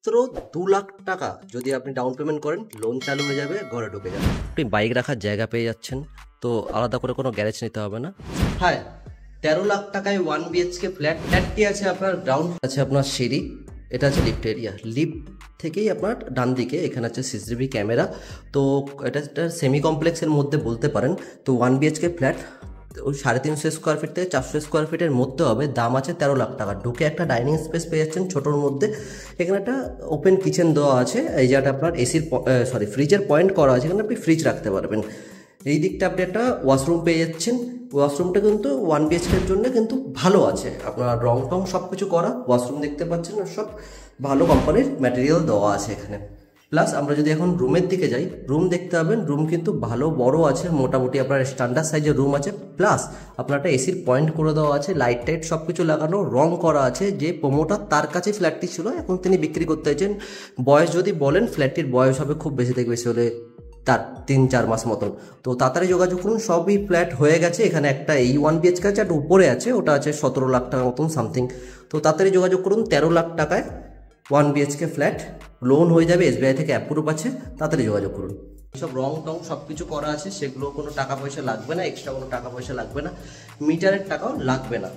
মাত্র 2 লাখ টাকা যদি আপনি ডাউন পেমেন্ট করেন, লোন চালু হয়ে যাবে, ঘরে ঢুকে যাবে। আপনি বাইক রাখার জায়গা পেয়ে যাচ্ছেন, তো আলাদা করে কোনো গ্যারেজ নিতে হবে না। হ্যাঁ, 13 লাখ টাকায় 1 BHK ফ্ল্যাটটি আছে আপনার গ্রাউন্ড, আছে আপনার সিঁড়ি, এটা আছে লিফট এরিয়া। লিফট থেকেই আপনার ডান দিকে এখানে আছে সিসিটিভি ক্যামেরা। তো এটা একটা সেমি কমপ্লেক্সের মধ্যে বলতে পারেন। তো 1 BHK ফ্ল্যাট ওই 350 স্কোয়ার ফিট থেকে 400 স্কোয়ার ফিটের মধ্যে হবে, দাম আছে 13 লাখ টাকা। ঢুকে একটা ডাইনিং স্পেস পেয়ে যাচ্ছেন ছোটোর মধ্যে। এখানে একটা ওপেন কিচেন দেওয়া আছে, এই জায়গাটা আপনার ফ্রিজের পয়েন্ট করা আছে, এখানে আপনি ফ্রিজ রাখতে পারবেন। এই দিকটা আপনি একটা ওয়াশরুম পেয়ে যাচ্ছেন। ওয়াশরুমটা কিন্তু 1 BHK জন্য কিন্তু ভালো আছে, আপনার রং টং সব কিছু করা। ওয়াশরুম দেখতে পাচ্ছেন, সব ভালো কোম্পানির ম্যাটেরিয়াল দেওয়া আছে এখানে। প্লাস আমরা যদি এখন রুমের দিকে যাই, রুম দেখতে পাবেন, রুম কিন্তু ভালো বড় আছে, মোটামুটি আপনার স্ট্যান্ডার্ড সাইজের রুম আছে। প্লাস আপনার একটা এসির পয়েন্ট করে দেওয়া আছে, লাইট টাইট সব কিছু লাগানো, রং করা আছে। যে প্রোমোটার তার কাছে ফ্ল্যাটটি ছিল, এখন তিনি বিক্রি করতে চাইছেন। বয়স যদি বলেন, ফ্ল্যাটটির বয়স হবে খুব বেশি থেকে বেশি হলে তার 3-4 মাস মতন। তো তাড়াতাড়ি যোগাযোগ করুন, সবই ফ্ল্যাট হয়ে গেছে। এখানে একটা এই 1 BHK আছে, একটা উপরে আছে, ওটা আছে 17 লাখ টাকার মতন সামথিং। তো তাড়াতাড়ি যোগাযোগ করুন, 13 লাখ টাকায় 1 BHK ফ্ল্যাট, লোন হয়ে যাবে, SBI থেকে অ্যাপ্রুভ আছে, তাড়াতাড়ি যোগাযোগ করুন। সব রং টং সব কিছু করা আছে, সেগুলো কোনো টাকা পয়সা লাগবে না, এক্সট্রা কোনো টাকা পয়সা লাগবে না, মিটারের টাকাও লাগবে না।